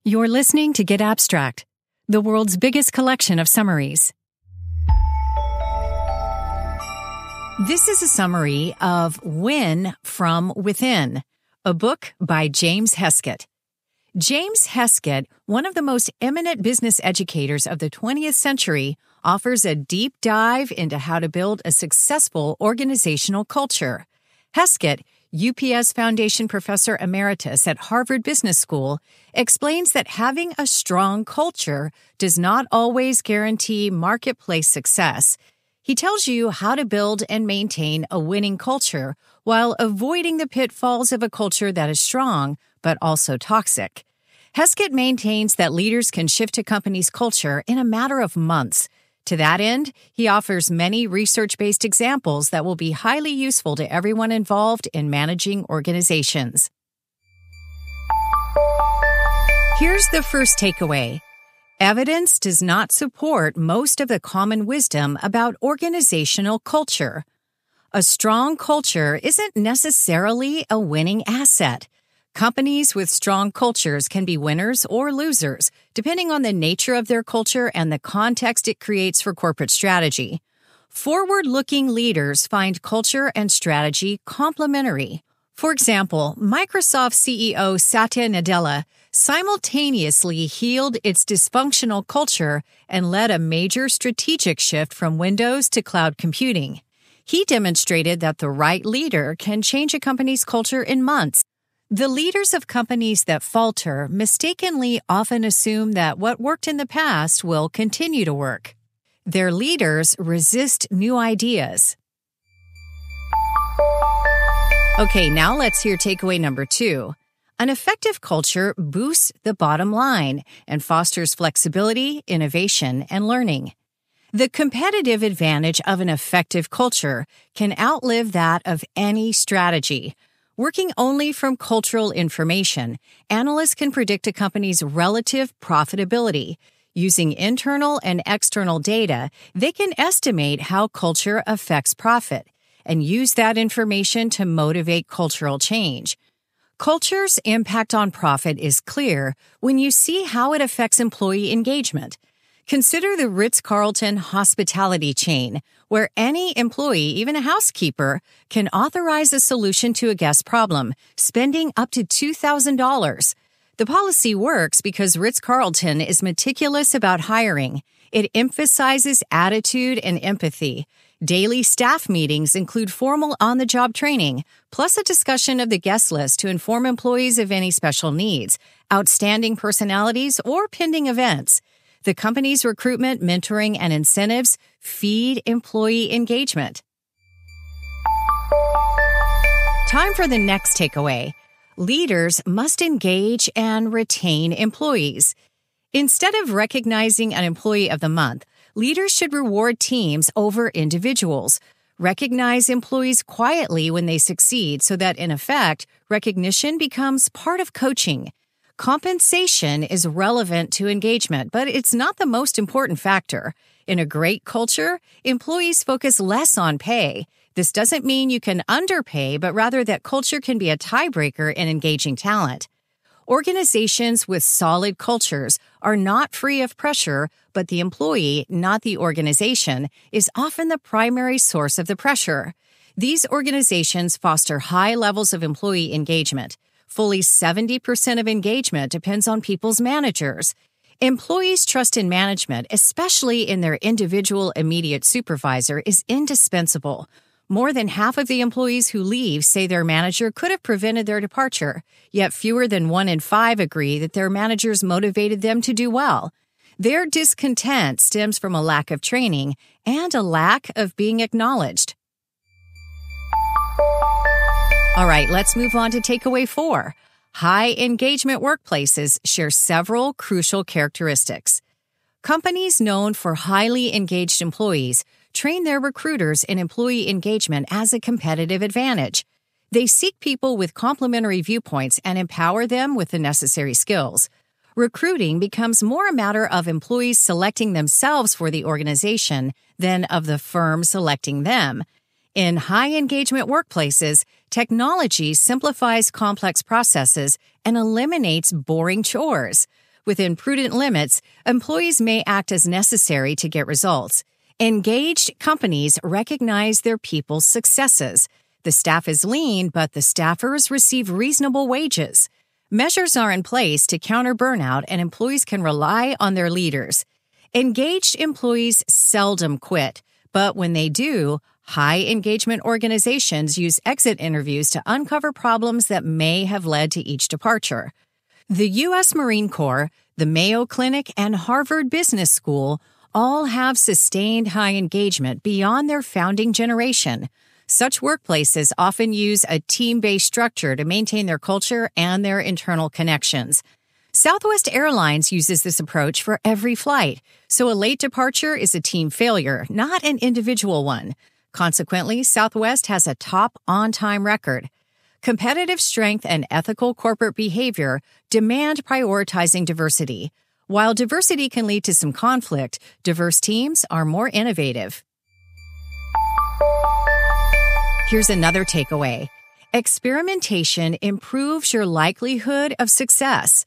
You're listening to Get Abstract, the world's biggest collection of summaries. This is a summary of Win from Within, a book by James Heskett. James Heskett, one of the most eminent business educators of the 20th century, offers a deep dive into how to build a successful organizational culture. Heskett, UPS Foundation Professor Emeritus at Harvard Business School, explains that having a strong culture does not always guarantee marketplace success. He tells you how to build and maintain a winning culture while avoiding the pitfalls of a culture that is strong but also toxic. Heskett maintains that leaders can shift a company's culture in a matter of months. To that end, he offers many research-based examples that will be highly useful to everyone involved in managing organizations. Here's the first takeaway. Evidence does not support most of the common wisdom about organizational culture. A strong culture isn't necessarily a winning asset. Companies with strong cultures can be winners or losers, depending on the nature of their culture and the context it creates for corporate strategy. Forward-looking leaders find culture and strategy complementary. For example, Microsoft CEO Satya Nadella simultaneously healed its dysfunctional culture and led a major strategic shift from Windows to cloud computing. He demonstrated that the right leader can change a company's culture in months. The leaders of companies that falter mistakenly often assume that what worked in the past will continue to work. Their leaders resist new ideas. Okay, now let's hear takeaway number 2. An effective culture boosts the bottom line and fosters flexibility, innovation, and learning. The competitive advantage of an effective culture can outlive that of any strategy. Working only from cultural information, analysts can predict a company's relative profitability. Using internal and external data, they can estimate how culture affects profit and use that information to motivate cultural change. Culture's impact on profit is clear when you see how it affects employee engagement. Consider the Ritz-Carlton hospitality chain, where any employee, even a housekeeper, can authorize a solution to a guest problem, spending up to $2,000. The policy works because Ritz-Carlton is meticulous about hiring. It emphasizes attitude and empathy. Daily staff meetings include formal on-the-job training, plus a discussion of the guest list to inform employees of any special needs, outstanding personalities, or pending events. The company's recruitment, mentoring, and incentives feed employee engagement. Time for the next takeaway. Leaders must engage and retain employees. Instead of recognizing an employee of the month, leaders should reward teams over individuals. Recognize employees quietly when they succeed so that, in effect, recognition becomes part of coaching. Compensation is relevant to engagement, but it's not the most important factor. In a great culture, employees focus less on pay. This doesn't mean you can underpay, but rather that culture can be a tiebreaker in engaging talent. Organizations with solid cultures are not free of pressure, but the employee, not the organization, is often the primary source of the pressure. These organizations foster high levels of employee engagement. Fully 70% of engagement depends on people's managers. Employees' trust in management, especially in their individual immediate supervisor, is indispensable. More than half of the employees who leave say their manager could have prevented their departure, yet fewer than 1 in 5 agree that their managers motivated them to do well. Their discontent stems from a lack of training and a lack of being acknowledged. All right, let's move on to takeaway 4. High engagement workplaces share several crucial characteristics. Companies known for highly engaged employees train their recruiters in employee engagement as a competitive advantage. They seek people with complementary viewpoints and empower them with the necessary skills. Recruiting becomes more a matter of employees selecting themselves for the organization than of the firm selecting them. In high-engagement workplaces, technology simplifies complex processes and eliminates boring chores. Within prudent limits, employees may act as necessary to get results. Engaged companies recognize their people's successes. The staff is lean, but the staffers receive reasonable wages. Measures are in place to counter burnout, and employees can rely on their leaders. Engaged employees seldom quit, but when they do, high-engagement organizations use exit interviews to uncover problems that may have led to each departure. The U.S. Marine Corps, the Mayo Clinic, and Harvard Business School all have sustained high engagement beyond their founding generation. Such workplaces often use a team-based structure to maintain their culture and their internal connections. Southwest Airlines uses this approach for every flight, so a late departure is a team failure, not an individual one. Consequently, Southwest has a top on-time record. Competitive strength and ethical corporate behavior demand prioritizing diversity. While diversity can lead to some conflict, diverse teams are more innovative. Here's another takeaway. Experimentation improves your likelihood of success.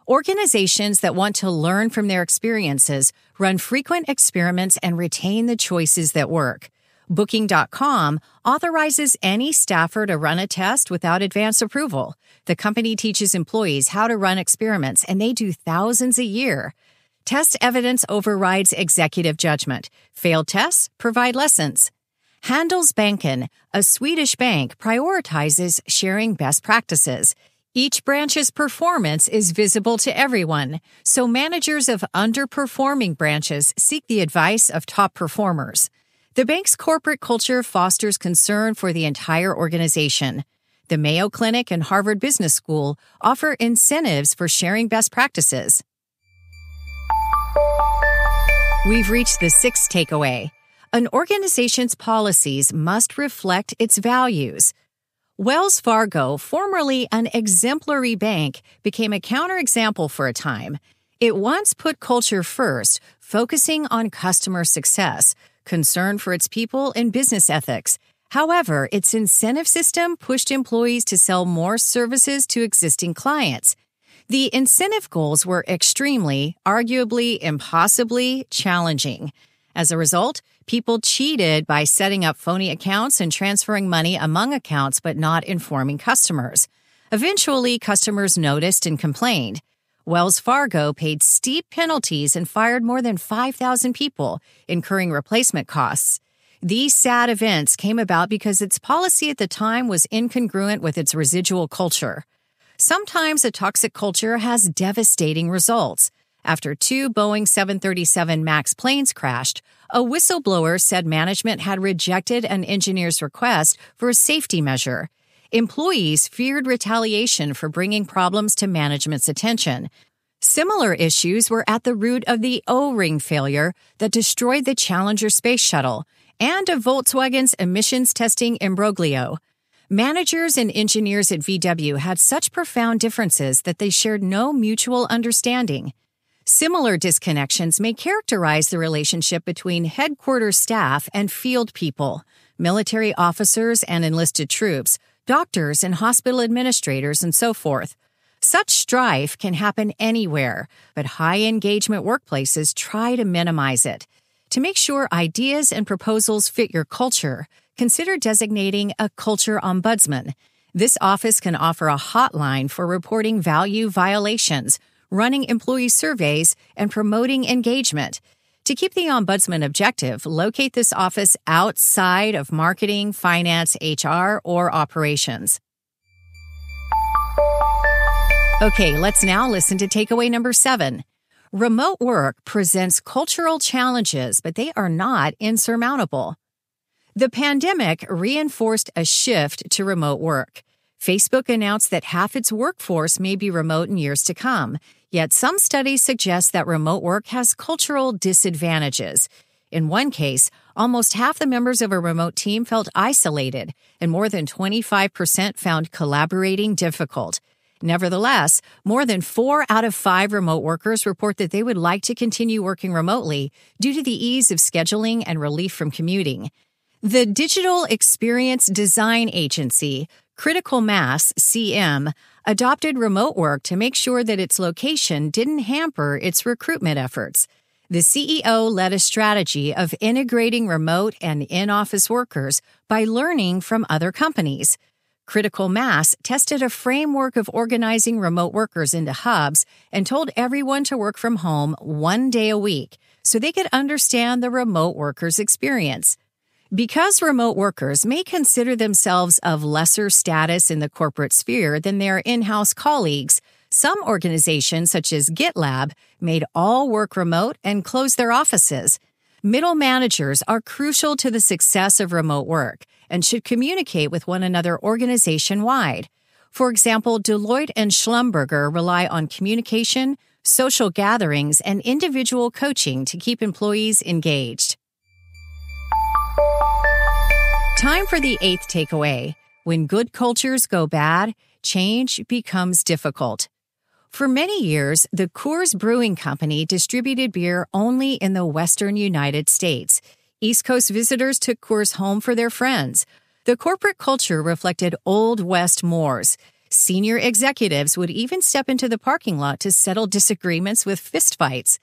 Organizations that want to learn from their experiences run frequent experiments and retain the choices that work. Booking.com authorizes any staffer to run a test without advance approval. The company teaches employees how to run experiments, and they do thousands a year. Test evidence overrides executive judgment. Failed tests provide lessons. Handelsbanken, a Swedish bank, prioritizes sharing best practices. Each branch's performance is visible to everyone, so managers of underperforming branches seek the advice of top performers. The bank's corporate culture fosters concern for the entire organization. The Mayo Clinic and Harvard Business School offer incentives for sharing best practices. We've reached the sixth takeaway. An organization's policies must reflect its values. Wells Fargo, formerly an exemplary bank, became a counterexample for a time. It once put culture first, focusing on customer success, concern for its people, and business ethics. However, its incentive system pushed employees to sell more services to existing clients. The incentive goals were extremely, arguably impossibly, challenging. As a result, people cheated by setting up phony accounts and transferring money among accounts but not informing customers. Eventually, customers noticed and complained. Wells Fargo paid steep penalties and fired more than 5,000 people, incurring replacement costs. These sad events came about because its policy at the time was incongruent with its residual culture. Sometimes a toxic culture has devastating results. After 2 Boeing 737 MAX planes crashed, a whistleblower said management had rejected an engineer's request for a safety measure. Employees feared retaliation for bringing problems to management's attention. Similar issues were at the root of the O-ring failure that destroyed the Challenger space shuttle and of Volkswagen's emissions testing imbroglio. Managers and engineers at VW had such profound differences that they shared no mutual understanding. Similar disconnections may characterize the relationship between headquarters staff and field people, military officers and enlisted troops, doctors and hospital administrators, and so forth. Such strife can happen anywhere, but high-engagement workplaces try to minimize it. To make sure ideas and proposals fit your culture, consider designating a culture ombudsman. This office can offer a hotline for reporting value violations, running employee surveys, and promoting engagement. To keep the ombudsman objective, locate this office outside of marketing, finance, HR, or operations. Okay, let's now listen to takeaway number 7. Remote work presents cultural challenges, but they are not insurmountable. The pandemic reinforced a shift to remote work. Facebook announced that half its workforce may be remote in years to come, yet some studies suggest that remote work has cultural disadvantages. In one case, almost half the members of a remote team felt isolated, and more than 25% found collaborating difficult. Nevertheless, more than 4 out of 5 remote workers report that they would like to continue working remotely due to the ease of scheduling and relief from commuting. The digital experience design agency, Critical Mass, CM, adopted remote work to make sure that its location didn't hamper its recruitment efforts. The CEO led a strategy of integrating remote and in-office workers by learning from other companies. Critical Mass tested a framework of organizing remote workers into hubs and told everyone to work from home 1 day a week so they could understand the remote workers' experience. Because remote workers may consider themselves of lesser status in the corporate sphere than their in-house colleagues, some organizations, such as GitLab, made all work remote and closed their offices. Middle managers are crucial to the success of remote work and should communicate with one another organization-wide. For example, Deloitte and Schlumberger rely on communication, social gatherings, and individual coaching to keep employees engaged. Time for the 8th takeaway. When good cultures go bad, change becomes difficult. For many years, the Coors Brewing Company distributed beer only in the western United States. East Coast visitors took Coors home for their friends. The corporate culture reflected Old West mores. Senior executives would even step into the parking lot to settle disagreements with fistfights.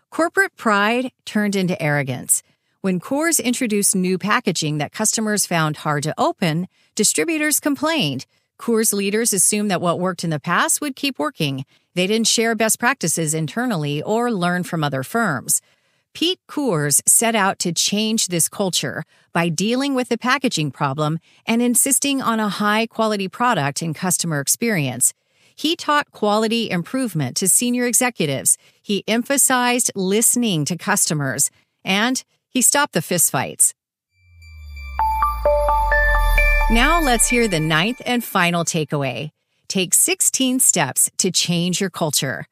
Corporate pride turned into arrogance. When Coors introduced new packaging that customers found hard to open, distributors complained. Coors leaders assumed that what worked in the past would keep working. They didn't share best practices internally or learn from other firms. Pete Coors set out to change this culture by dealing with the packaging problem and insisting on a high-quality product and customer experience. He taught quality improvement to senior executives. He emphasized listening to customers, and he stopped the fistfights. Now let's hear the 9th and final takeaway. Take 16 steps to change your culture.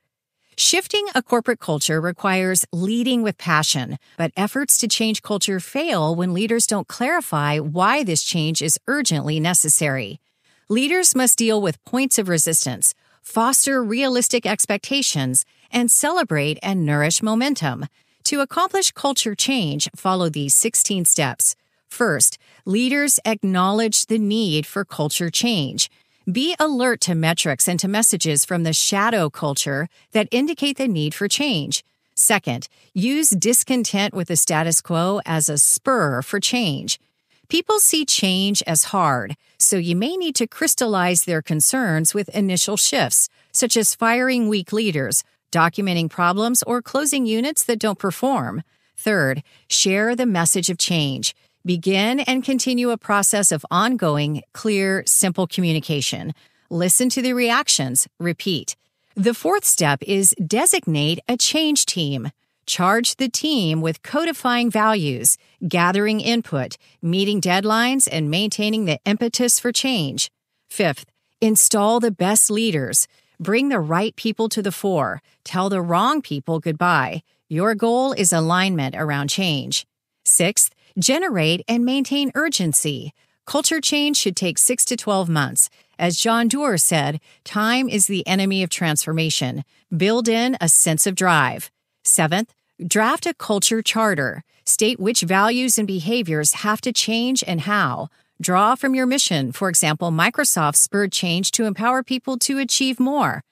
Shifting a corporate culture requires leading with passion, but efforts to change culture fail when leaders don't clarify why this change is urgently necessary. Leaders must deal with points of resistance, foster realistic expectations, and celebrate and nourish momentum. To accomplish culture change, follow these 16 steps. First, leaders acknowledge the need for culture change. Be alert to metrics and to messages from the shadow culture that indicate the need for change. Second, use discontent with the status quo as a spur for change. People see change as hard, so you may need to crystallize their concerns with initial shifts, such as firing weak leaders, documenting problems, or closing units that don't perform. Third, share the message of change. Begin and continue a process of ongoing, clear, simple communication. Listen to the reactions. Repeat. The fourth step is designate a change team. Charge the team with codifying values, gathering input, meeting deadlines, and maintaining the impetus for change. Fifth, install the best leaders. Bring the right people to the fore. Tell the wrong people goodbye. Your goal is alignment around change. Sixth, generate and maintain urgency. Culture change should take 6 to 12 months. As John Doerr said, time is the enemy of transformation. Build in a sense of drive. Seventh, draft a culture charter. State which values and behaviors have to change and how. Draw from your mission. For example, Microsoft spurred change to empower people to achieve more.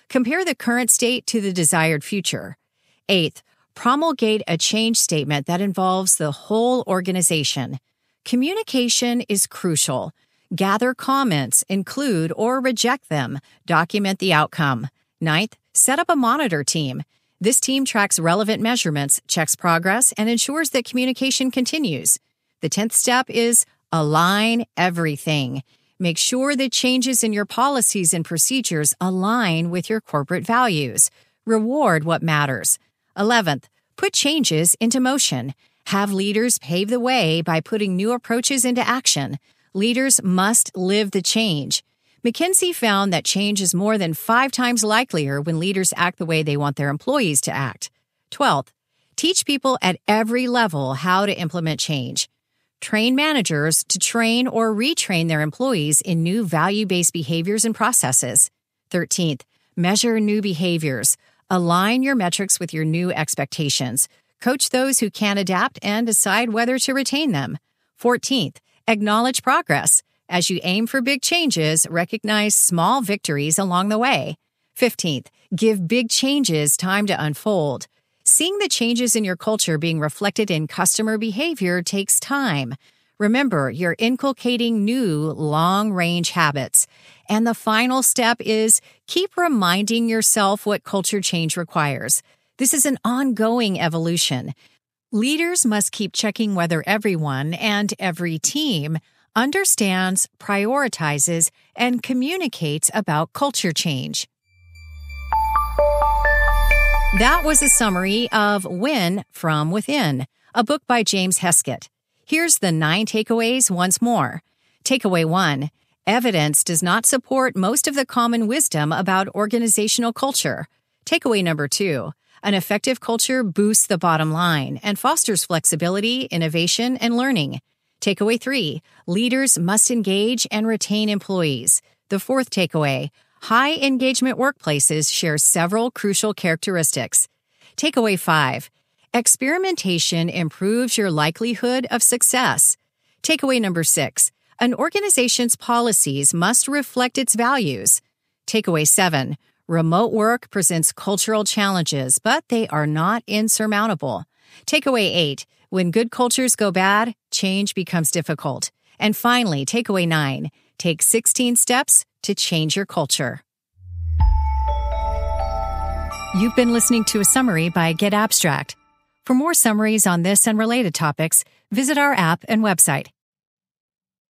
Compare the current state to the desired future. Eighth, promulgate a change statement that involves the whole organization. Communication is crucial. Gather comments, include or reject them. Document the outcome. Ninth, set up a monitor team. This team tracks relevant measurements, checks progress, and ensures that communication continues. The 10th step is align everything. Make sure that changes in your policies and procedures align with your corporate values. Reward what matters. 11th, put changes into motion. Have leaders pave the way by putting new approaches into action. Leaders must live the change. McKinsey found that change is more than 5 times likelier when leaders act the way they want their employees to act. 12th, teach people at every level how to implement change. Train managers to train or retrain their employees in new value-based behaviors and processes. 13th, measure new behaviors. Align your metrics with your new expectations. Coach those who can adapt and decide whether to retain them. 14th, acknowledge progress. As you aim for big changes, recognize small victories along the way. 15th, give big changes time to unfold. Seeing the changes in your culture being reflected in customer behavior takes time. Remember, you're inculcating new, long-range habits. And the final step is keep reminding yourself what culture change requires. This is an ongoing evolution. Leaders must keep checking whether everyone and every team understands, prioritizes, and communicates about culture change. That was a summary of Win from Within, a book by James Heskett. Here's the 9 takeaways once more. Takeaway 1. Evidence does not support most of the common wisdom about organizational culture. Takeaway number 2. An effective culture boosts the bottom line and fosters flexibility, innovation, and learning. Takeaway 3. Leaders must engage and retain employees. The 4th takeaway. High engagement workplaces share several crucial characteristics. Takeaway 5. Experimentation improves your likelihood of success. Takeaway number 6. An organization's policies must reflect its values. Takeaway 7. Remote work presents cultural challenges, but they are not insurmountable. Takeaway 8. When good cultures go bad, change becomes difficult. And finally, takeaway 9. Take 16 steps to change your culture. You've been listening to a summary by Get Abstract. For more summaries on this and related topics, visit our app and website.